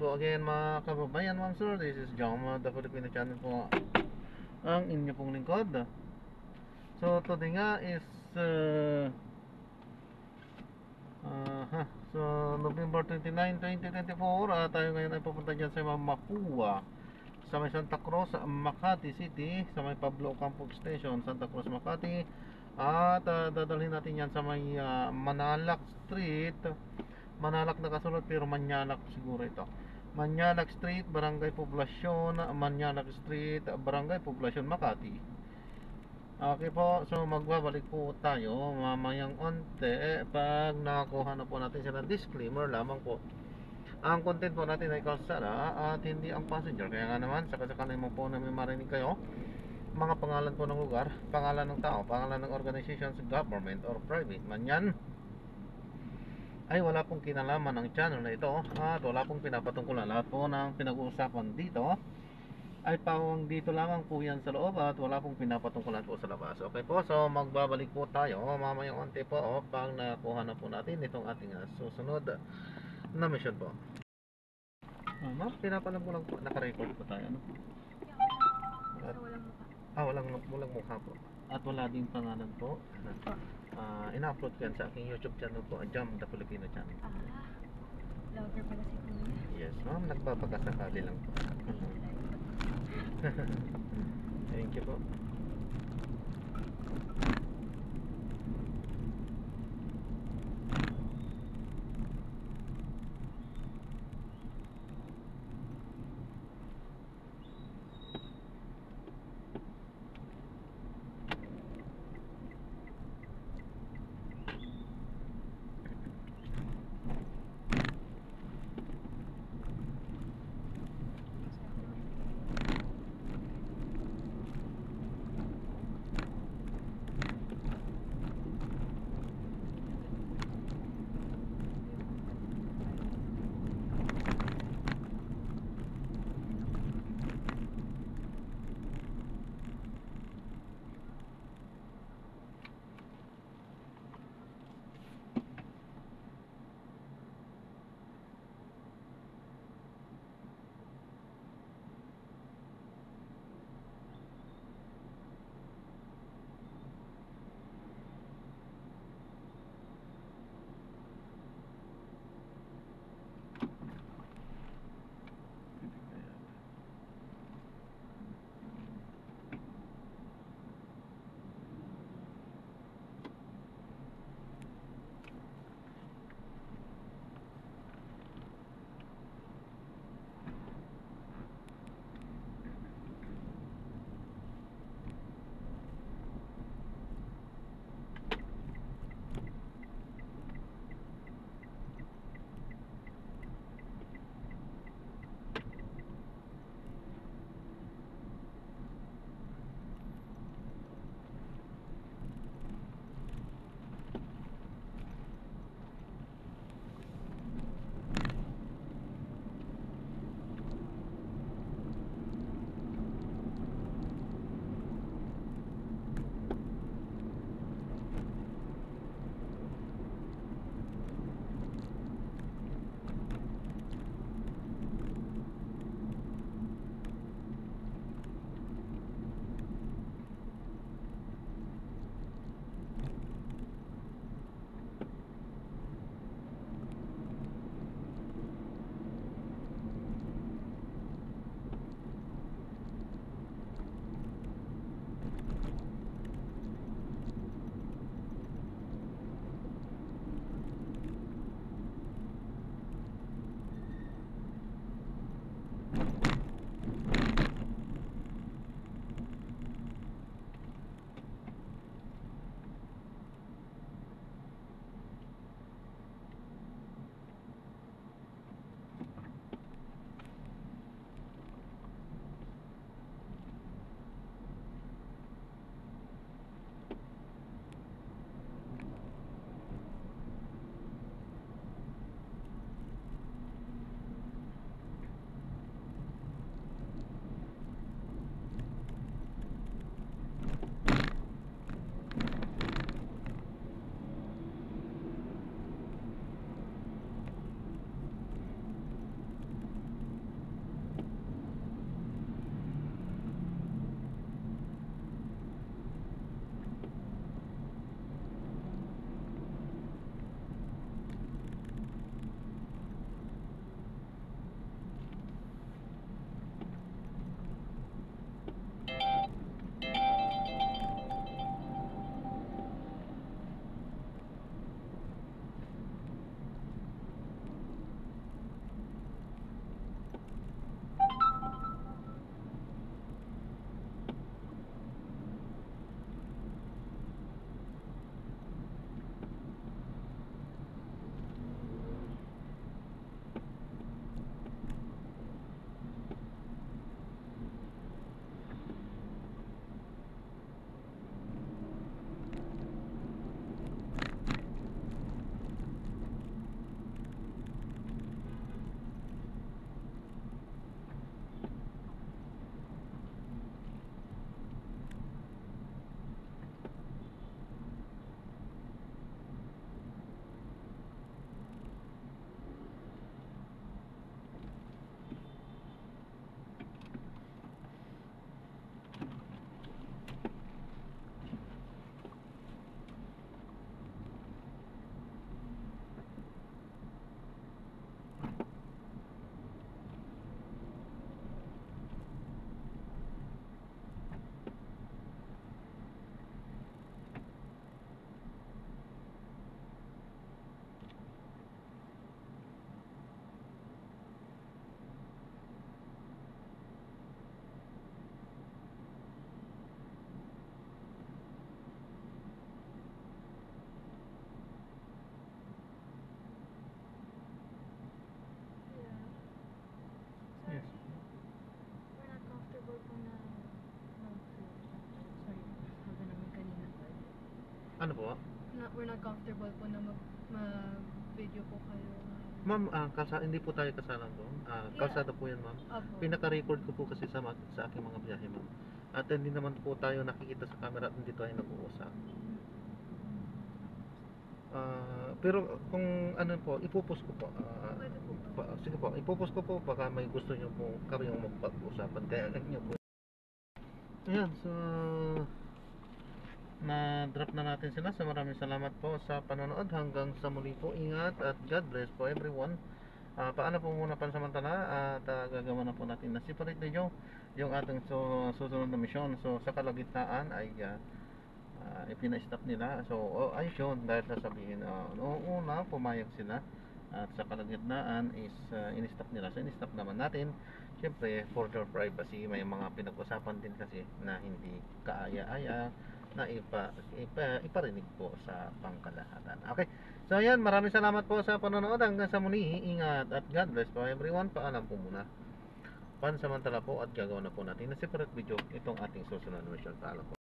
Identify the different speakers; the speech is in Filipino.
Speaker 1: po again mga kababayan, ma'am sir. This is Joma, the Filipino channel po. Ang inyo pong lingkod. So today nga is so November 29, 2024. Tayo ngayon ay pupunta dyan sa Mapua, sa may Santa Cruz, Makati City, sa may Pablo Campo Station, Santa Cruz, Makati. At dadalhin natin yan sa may Manalac Street. Manalac nakasunod pero Manyanak siguro ito. Manyanak Street, Barangay Poblasyon, Manyanak Street, Barangay Poblasyon, Makati. Okay po, so magbabalik po tayo mamayang onte pag nakakuha na po natin sila. Disclaimer lamang po, ang content po natin ay kalsada at hindi ang passenger. Kaya nga naman, sakasakali mo po na may marinig kayo mga pangalan po ng lugar, pangalan ng tao, pangalan ng organizations, government or private man yan, ay wala pong kinalaman ng channel na ito at wala pong pinapatungkulan. Lahat po ng pinag-uusapan dito ay pawang dito lamang po yan sa loob at wala pong pinapatungkulan po sa labas. Okay po, so magbabalik po tayo mamayang onte po pag nakuha na po natin itong ating susunod na mission po. Ma'am, pinapalam ko lang po, naka-record po tayo, ano? At, walang mukha po. At wala din pangalan po. Ina-upload ko yan sa aking YouTube channel po, Jam, the Filipino channel.
Speaker 2: Vlogger pala si Kuya.
Speaker 1: Yes, ma'am, nagbabakasakali lang po. Thank you po. Ano po?
Speaker 2: We're not comfortable po na mag-video po kayo.
Speaker 1: Ma'am, hindi po tayo kasama doon. Kalsada po yan, ma'am.
Speaker 2: Opo.
Speaker 1: Pinaka-record ko po kasi sa aking mga biyahe, ma'am. At hindi naman po tayo nakikita sa camera at hindi tayo nag-uusap. Pero kung ano po, ipopost ko po.
Speaker 2: Pwede po ba?
Speaker 1: Sige po, ipopost ko po baka may gusto nyo po kayong magpag-usapan. Kaya nyo po. Ayan, so na-drop na natin sila. So maraming salamat po sa panonood. Hanggang sa muli po. Ingat at God bless po everyone. Paano po muna pansamantala at gagawa na po natin na separate video yung ating susunod na mission. So sa kalagitnaan ay ipina-stop nila. So ayos yun dahil sasabihin noong una pumayag sila at sa kalagitnaan is in-stop nila. So in-stop naman natin. Siyempre for their privacy may mga pinag-usapan din kasi na hindi kaaya-aya na iparinig po sa pangkalahatan. Okay. So ayan, maraming salamat po sa panonood. Hanggang sa muli, ingat at God bless po everyone. Paalam po muna. Pansamantala po at gagawin na po natin na separate video itong ating susunod na mission. Paalam po.